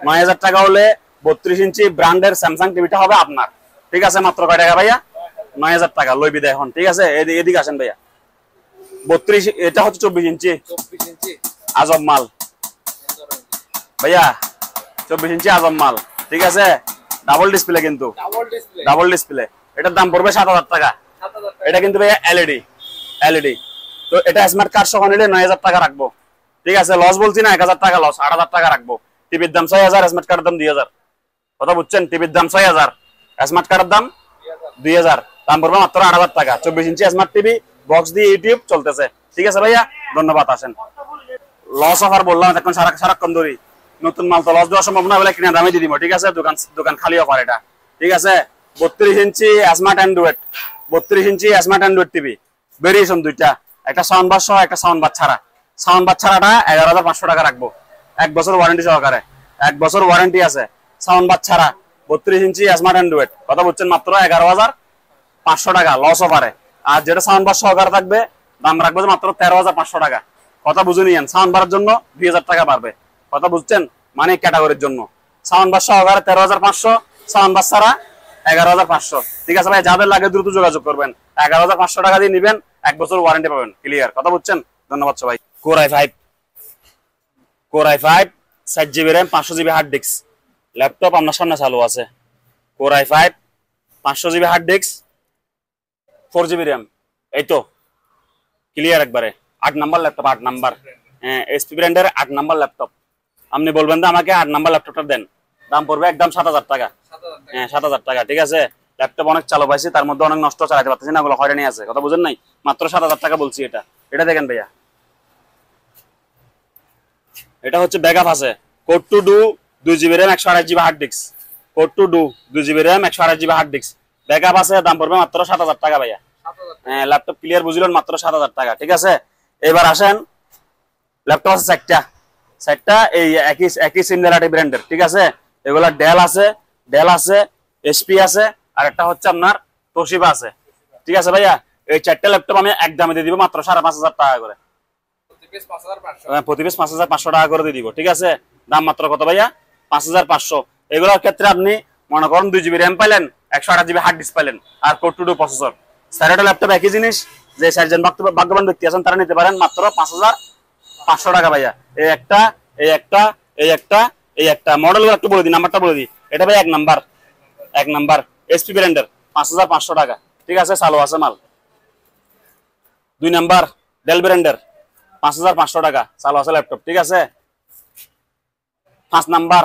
9,000 টাকা হলে 32 ইঞ্চি ব্র্যান্ডের স্যামসাং টিভিটা হবে আপনার, ঠিক আছে? মাত্র কয় টাকা ভাইয়া? 9,000 টাকা। লই বিদায় এখন, ঠিক আছে? এদিকে আসেন ভাইয়া। 32, এটা হচ্ছে 24 ইঞ্চি আজব মাল ভাইয়া, 24 ইঞ্চি আজব মাল, ঠিক আছে? ডাবল ডিসপ্লে, কিন্তু ডাবল ডিসপ্লে। এটার দাম পড়বে 7,000 টাকা। এটা কিন্তু ভাইয়া এলইডি। তো এটা স্মার্ট কার্ড সহ নিলে 9,000 টাকা রাখবো, ঠিক আছে? লস বলছি না, 1,000 টাকা লস, 8,000 টাকা রাখবো। টিভির দাম 6,000, স্মার্ট কার্ডের দাম 2,000, কথা বুঝছেন? টিভির দাম 6,000, স্মার্ট কার্ডের দাম 2,000, দাম পড়বে মাত্র 8,000 টাকা। 24 ইঞ্চি স্মার্ট টিভি, বক্স দিয়ে ইউটিউব চলতেছে, ঠিক আছে ভাইয়া? ধন্যবাদ। আসেন, লস অফার বললাম, এখন সারাক্ষণ ধরি, নতুন মাল তো লস দেওয়া সম্ভব না বলে কিনে দামে দিয়ে দিব, ঠিক আছে? দোকান খালি অফার এটা, ঠিক আছে? 32 ইঞ্চি স্মার্ট অ্যান্ড্রয়েড, 32 ইঞ্চি স্মার্ট অ্যান্ড্রয়েড টিভি, ভেরিয়েশন দুইটা, একটা সাউন্ড বার সহ, একটা সাউন্ড বার ছাড়া। সাউন্ড বার ছাড়াটা 11,500 টাকা রাখবো, 1 বছর ওয়ারেন্টি সহকারে, 1 বছর ওয়ারেন্টি আছে। সাউন্ড বার ছাড়া 32 ইঞ্চি স্মার্ট অ্যান্ড্রয়েড, কথা বুঝছেন, মাত্র 11,500 টাকা লস অফারে। আর যেটা সাউন্ড বার সহকারে থাকবে দাম রাখবো মাত্র 13,500 টাকা। কথা বুঝে নিয়েন, সাউন্ড বারের জন্য 2,000 টাকা বাড়বে, কথা বুঝছেন, মানে ক্যাটাগরির জন্য। সাউন্ড বার সহকারে 13,500, সাউন্ড বার ছাড়া 11,500। ঠিক আছে ভাই, যাদের লাগে দ্রুত যোগাযোগ করবেন। 11,500 টাকা দিয়ে নিবেন, 1 বছর ওয়ারেন্টি পাবেন, ক্লিয়ার, কথা বুঝছেন। ধন্যবাদ সবাই। Core i5 7GB RAM 500GB hard disk laptop আপনার সামনে চালু আছে। Core i5 500GB hard disk 4GB RAM, এই তো ক্লিয়ার একবারে। 8 নাম্বার ল্যাপটপ, 8 নাম্বার, হ্যাঁ এসপি ব্র্যান্ডের 8 নাম্বার ল্যাপটপ। আপনি বলবেন যে আমাকে 8 নাম্বার ল্যাপটপটা দেন, দাম পড়বে একদম 7,000 টাকা। হ্যাঁ 7,000 টাকা, ঠিক আছে। ল্যাপটপ অনেক চালু পাইছি, তার মধ্যে অনেক নষ্ট চালাতে পারতেছি না, ওগুলো হয়রানি আছে, কথা বুঝেন নাই। মাত্র 7,000 টাকা বলছি। এটা দেখেন ভাইয়া, এটা হচ্ছে ব্যাকআপ আছে। Core two duo 2GB RAM 128GB hard disk, core two duo 2GB RAM 128GB hard disk, backup আছে, দাম পড়বে মাত্র 7,000 টাকা ভাইয়া। হ্যাঁ ল্যাপটপ ক্লিয়ার বুঝলেন, মাত্র 7,000 টাকা, ঠিক আছে। এবার আসেন, ল্যাপটপ আছে 4টা, এই একই সিমিলারিটি ব্র্যান্ডের, ঠিক আছে। এগুলা ডেল আছে, এসপি আছে, আর একটা হচ্ছে আপনার তোশিবা আছে, ঠিক আছে ভাইয়া। এই 4টা ল্যাপটপ আমি এক দামে দিয়ে দিব, মাত্র 5,500 টাকা করে, প্রতি পিস 5,500 টাকা করে দিয়ে দিব, ঠিক আছে। দাম মাত্র কত ভাইয়া? 5,500। এগুলোর ক্ষেত্রে আপনি মনে করেন 2GB RAM পাইলেন, 128GB হার্ড ডিস্ক পাইলেন, আর কোর টু ডু প্রসেসর। স্যারেটা ল্যাপটপ একই জিনিস, যে 4জন ভাগ্যবান ব্যক্তি আছেন তারা নিতে পারেন, মাত্র 5,500 টাকা ভাইয়া। এই একটা মডেলগুলো একটু বলে দিই, নাম্বারটা বলে দিই। এটা ভাই 1 নাম্বার এসপি ব্র্যান্ডের 5,500 টাকা, ঠিক আছে, চালু আছে মাল। 2 নাম্বার ডেল ব্র্যান্ডের 5,500 টাকা, চালু আছে ল্যাপটপ, ঠিক আছে। 5 নাম্বার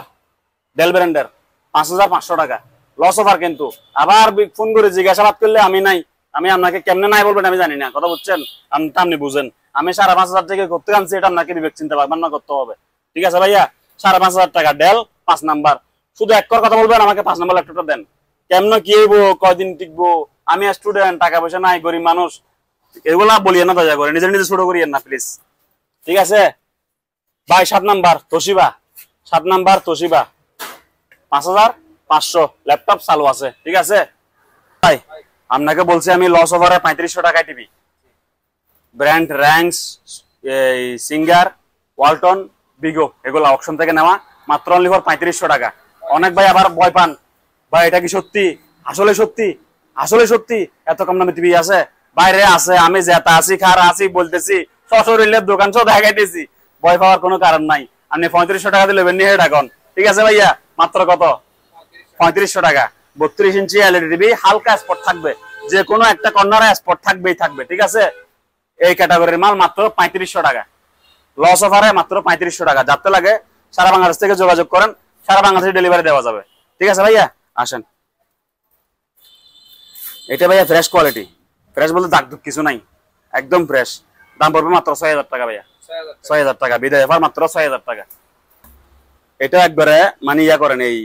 ডেল ব্র্যান্ডের 5,500 টাকা, লস অফার কিন্তু। আবার ফোন করে জিজ্ঞাসাবাদ করলে আমি নাই, আমি আপনাকে কেমনে নাই বলবেন আমি জানি না, কথা বুঝছেন। আপনি বুঝেন, আমি 5,500 টাকা করতে আনছি, এটা আপনাকে বিবেক চিন্তা ভাবনা করতে হবে, ঠিক আছে ভাইয়া। 5,500 টাকা ডেল 5 নাম্বার। শুধু এক কথা বলবেন, আমাকে 5 নাম্বার ল্যাপটপটা দেন। কেমন কি হইব, কয়দিন টিকবো, আমি স্টুডেন্ট, টাকা পয়সা নাই, গরিব মানুষ, এগুলা বলিয়ে না, দয়া করে নিজে নিজে ছোট করিয়েন না প্লিজ, ঠিক আছে ভাই। 7 নাম্বার তোশিবা 5,500 ল্যাপটপ চালু আছে, ঠিক আছে ভাই। আপনাকে বলছি আমি লস ওভারে 3500 টাকায় TV, brand Rangs, Singer, Walton, বিগো, এগুলো অপশন থেকে নেওয়া, মাত্র অনলি ফর 3500 টাকা। অনেক ভাই আবার ভয় পান, ভাই এটা কি সত্যি? আসলে সত্যি এত কম দামে টিভি আছে? বাইরে আছে, আমি জেতা আছি, খারা আছি বলতেছি, সশরীরের দোকান সব দেখাইতেছি, ভয় পাওয়ার কোনো কারণ নাই। আপনি 3500 টাকা দিলে নিয়ে এখন, ঠিক আছে ভাইয়া। মাত্র কত? 3500 টাকা। 32 ইঞ্চি এলইডি টিভি, হালকা স্পট থাকবে, যে কোনো একটা কর্নারে স্পট থাকবেই থাকবে, ঠিক আছে। এই ক্যাটাগরির মাল মাত্র 3500 টাকা, লস অফারে মাত্র 3500 টাকা। যাতে লাগে সারা বাংলাদেশ থেকে যোগাযোগ করেন, সারা বাংলাদেশে ডেলিভারি দেওয়া যাবে, ঠিক আছে ভাইয়া। আসেন, এটা ভাইয়া ফ্রেশ কোয়ালিটি, ফ্রেশ বলতে দাগ দুগ কিছু নাই, একদম ফ্রেশ। দাম পড়বে মাত্র 6,000 টাকা ভাইয়া, 6,000 টাকা বিদায় অফার, মাত্র 6,000 টাকা। এটা একবারে মানে ইয়া করেন, এই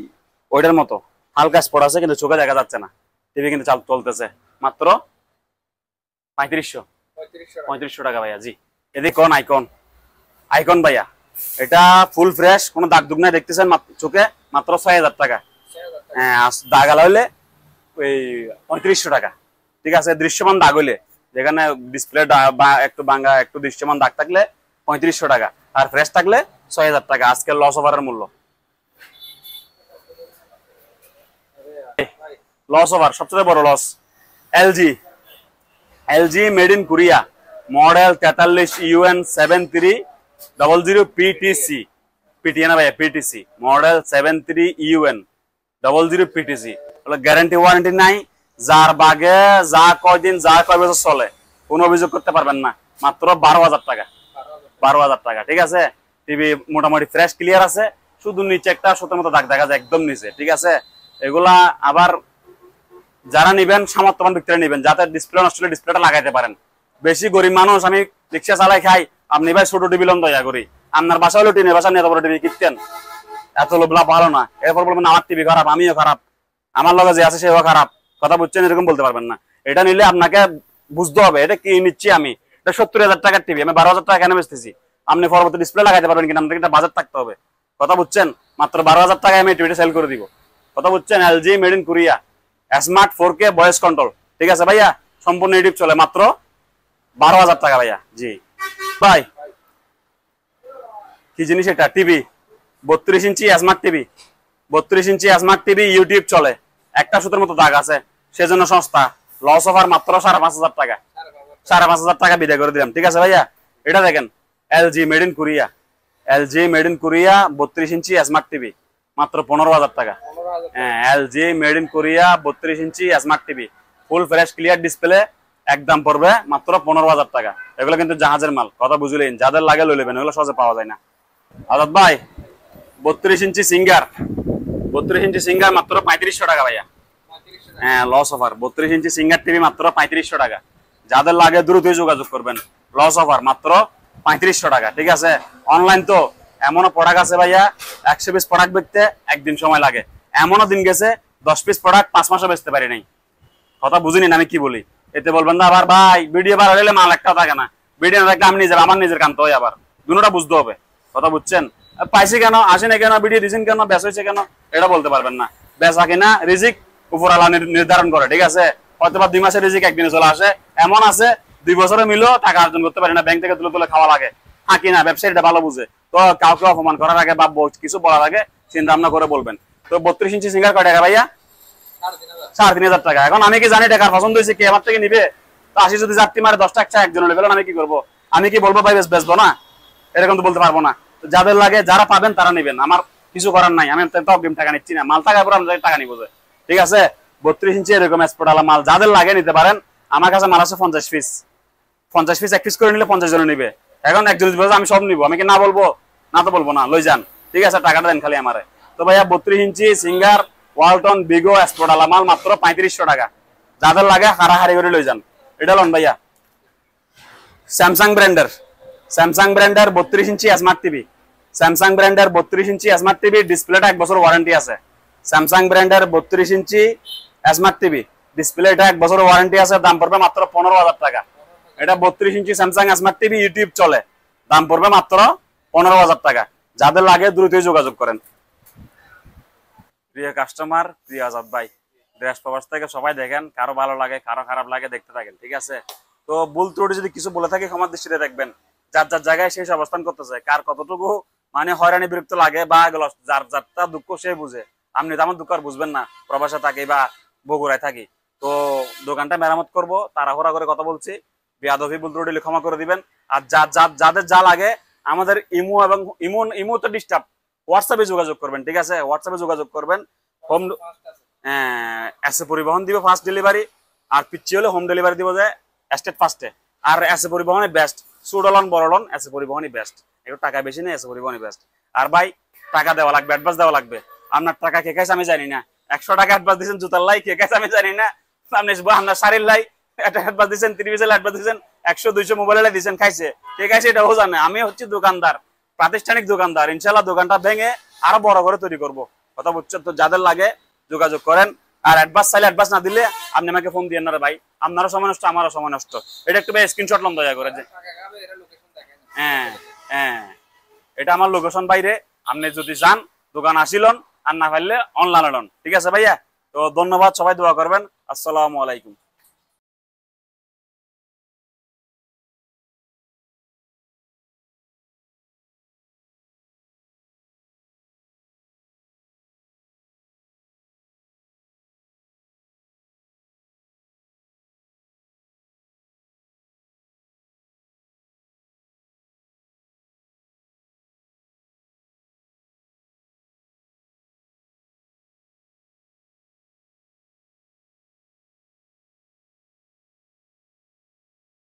ওইটার মতো হালকা স্পট আছে, কিন্তু চোখে দেখা যাচ্ছে না, টিভি কিন্তু চলতেছে, মাত্র 3500 টাকা ভাইয়া। জি, এদিকে কোন আইকন ভাইয়া, এটা ফুল ফ্রেশ, কোনো দাগ দুগ নাই, দেখতেছেন চোখে, মাত্র 6,000 টাকা। হ্যাঁ, দাগ আলা হইলে ওই 3500 টাকা, ঠিক আছে। দৃশ্যমান দাগ হইলে, যেখানে ডিসপ্লে একটু ভাঙা, একটু দৃশ্যমান দাগ থাকলে 3500 টাকা, আর ফ্রেশ থাকলে 6,000 টাকা। আজকের লস ওভারের মূল্য, লস ওভার সবচেয়ে বড় loss. LG made in Korea, model 43 UN 7300 PTC, পিটিএনা ভাইয়া, PTC model 73 UN 00 PTC। Guarantee warranty নাই, যার বাগে যা কয়দিন যা কয় বছর চলে, কোনো অভিযোগ করতে পারবেন না। মাত্র 12,000 টাকা, 12,000 টাকা, ঠিক আছে। টিভি মোটামুটি ফ্রেশ ক্লিয়ার আছে, শুধু নিচে একটা সুতোর মতো দাগ দেখা যায় একদম নিচে, ঠিক আছে। এগুলা আবার যারা নিবেন সামর্থ্যবান ব্যক্তিরা নিবেন, যাতে ডিসপ্লে নষ্ট হলে ডিসপ্লেটা লাগাইতে পারেন। বেশি গরিব মানুষ, আমি রিক্সা চালাই খাই, আপনি ভাই ছোট টিভি লন দয়া করি। আপনার বাসা হলো টিনের বাসা নিয়ে এত বড় টিভি কিনতেন, এত লোভ ভালো না। এরপর বলবেন আমার টিভি খারাপ, আমিও খারাপ, আমার লগে যে আছে সেও খারাপ, কথা বুঝছেন, এরকম বলতে পারবেন না। এটা নিলে আপনাকে বুঝতে হবে এটা কি নিচ্ছি আমি। এটা 70,000 টাকার টিভি, আমি 12,000 টাকা কেন বেচতেছি। আপনি পরবর্তী ডিসপ্লে লাগাইতে পারবেন কিনা, আপনাকে একটা বাজেট থাকতে হবে, কথা বুঝছেন? মাত্র 12,000 টাকায় আমি টিভিটা সেল করে দিব। কথা বুঝছেন? LG made in Korea, smart 4K voice control, ঠিক আছে ভাইয়া? সম্পূর্ণ ইউটিউব চলে, মাত্র 12,000 টাকা ভাইয়া। জি ভাই, কি জিনিস এটা? টিভি 32 ইঞ্চি স্মার্ট টিভি, 32 ইঞ্চি স্মার্ট টিভি, ইউটিউব চলে। একটা সুতোর মতো দাগ আছে, সেজন্য সস্তা। লস অফার মাত্র 5,500 টাকা, 5,500 টাকা বিদায় করে দিলাম, ঠিক আছে ভাইয়া? এটা দেখেন, LG made in Korea, LG made in Korea 32 inch smart TV, মাত্র 15,000 টাকা। হ্যাঁ, LG made in Korea 32 inch smart TV, full fresh clear display, একদম পড়বে মাত্র 15,000 টাকা। এগুলো কিন্তু জাহাজের মাল, কথা বুঝলেন? যাদের লাগে লই নেবেন, এগুলো সহজে পাওয়া যায় না। আজাদ ভাই, 32 ইঞ্চি সিঙ্গার, 32 ইঞ্চি সিঙ্গার মাত্র 3500 টাকা ভাইয়া। হ্যাঁ, লস অফার, 32 ইঞ্চি সিঙ্গার টিভি মাত্র 3500 টাকা। যাদের লাগে দ্রুতই যোগাযোগ করবেন, লস অফার মাত্র 3500 টাকা, ঠিক আছে? অনলাইন তো এমনও প্রোডাক্ট আছে ভাইয়া, 100 পিস প্রোডাক্ট বেচতে একদিন সময় লাগে। এমনও দিন গেছে 10 পিস প্রোডাক্ট 5 মাসও বেচতে পারি নাই। কথা বুঝিনি আমি কি বলি? এতে বলবেন না আবার ভাই ভিডিও বার হলে মাল একটা থাকে না, ভিডিও না থাকলে আমি আমার নিজের কান্ত হয়, আবার দুটোটা বুঝতে হবে। কথা বুঝছেন? পাইছি কেন, আসে না কেন, ভিডিও দিয়েছেন কেন, বেচ হয়েছে কেন, এটা বলতে পারবেন না। বেচা কিনা রিজিক উপরওয়ালা নির্ধারণ করে, ঠিক আছে? হয়তো বা 2 মাসের রিজিক একদিনে চলে আসে, এমন আছে 2 বছরে মিলেও টাকা অর্জন করতে পারে না, ব্যাংক থেকে তুলে তুলে খাওয়া লাগে। হ্যাঁ কিনা, ব্যবসায়ীটা ভালো বুঝে। তো কাউকে অপমান করার আগে বা কিছু বলার আগে চিন্তা ভাবনা করে বলবেন। তো 32 ইঞ্চি সিঙ্গার কয় টাকা ভাইয়া? 3,500 টাকা। এখন আমি কি জানি টাকার পছন্দ হয়েছে কি আমার থেকে নিবে? তো আসি যদি যাত্রী মারে 10 টাকা একজন লেভেল, আমি কি করবো? আমি কি বলবো ভাই বেচবো না? এরকম তো বলতে পারবো না। যাদের লাগে, যারা পাবেন তারা নেবেন, আমার কিছু করার নাই। আমি তো অগ্রিম টাকা নিচ্ছি না, মাল টাকা পরে আমি টাকা নিবো, ঠিক আছে? 32 ইঞ্চি এরকম স্পোর্টালা মাল যাদের লাগে নিতে পারেন। আমার কাছে মাল আছে 50 পিস, 50 পিস এক পিস করে নিলে 50 জন নিবে। এখন একজন আমি সব নিবো, আমি কি না বলবো? না তো বলবো না, লই যান, ঠিক আছে? টাকাটা দেন খালি আমারে। তো ভাইয়া 32 ইঞ্চি সিঙ্গার ওয়ালটন বিগো স্পোর্টালা মাল মাত্র 3500 টাকা। যাদের লাগে হারাহারি করে লই যান। এটা লন ভাইয়া, স্যামসাং ব্র্যান্ডের, স্যামসাং ব্র্যান্ডের 32 ইঞ্চি স্মার্ট টিভি, স্যামসাং ব্র্যান্ডের 32 ইঞ্চি স্মার্ট টিভি, ডিসপ্লেটা 1 বছর ওয়ারেন্টি আছে। স্যামসাং ব্র্যান্ডের 32 ইঞ্চি স্মার্ট টিভি, ডিসপ্লেটা 1 বছর ওয়ারেন্টি আছে, দাম পড়বে মাত্র 15,000 টাকা। এটা 32 ইঞ্চি স্যামসাং স্মার্ট টিভি, ইউটিউব চলে, দাম পড়বে মাত্র 15,000 টাকা। যাদের লাগে দ্রুতই যোগাযোগ করেন। প্রিয় কাস্টমার, প্রিয় আজাদ ভাই, দেশ প্রবাস থেকে সবাই দেখেন, কারো ভালো লাগে কারো খারাপ লাগে, দেখতে থাকেন, ঠিক আছে? তো ভুল ত্রুটি যদি কিছু বলে থাকি ক্ষমার দৃষ্টিতে দেখবেন। যার যার জায়গায় শেষ অবস্থান করতেছে, কার কতটুকু মানে হয়রানি বিরক্ত লাগে বা যার যারটা দুঃখ সে বুঝে। আপনি তো আমার দুঃখ আর বুঝবেন না, প্রবাসে থাকি বা বগুড়ায় থাকি। তো দোকানটা মেরামত করবো, তাড়াহুড়া করে কথা বলছি, বেয়াদবি ভুল ত্রুটি ক্ষমা করে দিবেন। আর যাদের যা লাগে আমাদের ইমো এবং ইমো তো ডিস্টার্ব, হোয়াটসঅ্যাপে যোগাযোগ করবেন, ঠিক আছে? হোয়াটসঅ্যাপে যোগাযোগ করবেন। হোম এসে পরিবহন দিব ফাস্ট ডেলিভারি, আর পিচ্ছি হলে হোম ডেলিভারি দিব যে স্টেট ফার্স্টে। আর এসে পরিবহনই বেস্ট, সুডলন বড়লন এসে পরিবহনই বেস্ট, একটু টাকা বেশি নেই, এসে পরিবহনই বেস্ট। আর ভাই টাকা দেওয়া লাগবে, অ্যাডভান্স দেওয়া লাগবে। আপনার টাকা কে খাইছে আমি জানি না, 100 টাকা অ্যাডভান্স দিয়েছেন জুতার লাই, কে খাইছে আমি জানি না। আপনি আপনার শাড়ির লাই একটা অ্যাডভান্স দিয়েছেন, 30 অ্যাডভান্স দিয়েছেন, 100-200 মোবাইলে দিয়েছেন, খাইছে কে খাইছে এটাও জানে। আমি হচ্ছি দোকানদার, প্রাতিষ্ঠানিক দোকানদার, ইনশাল্লাহ দোকানটা ভেঙে আরো বড় করে তৈরি করবো। কথা বুঝছেন? তো যাদের লাগে যোগাযোগ করেন। আর অ্যাডভান্স চাইলে অ্যাডভান্স না দিলে আপনি আমাকে ফোন দিয়ে না ভাই, আপনারও সময় নষ্ট আমারও সময় নষ্ট। এটা একটু ভাই স্ক্রিনশট লন দয়া করে যে। হ্যাঁ হ্যাঁ, এটা আমার লোকেশন বাইরে, আপনি যদি যান দোকান আসিলন, আর না পারলে অনলাইনে লন, ঠিক আছে ভাইয়া? তো ধন্যবাদ, সবাই দোয়া করবেন। আসসালামু আলাইকুম।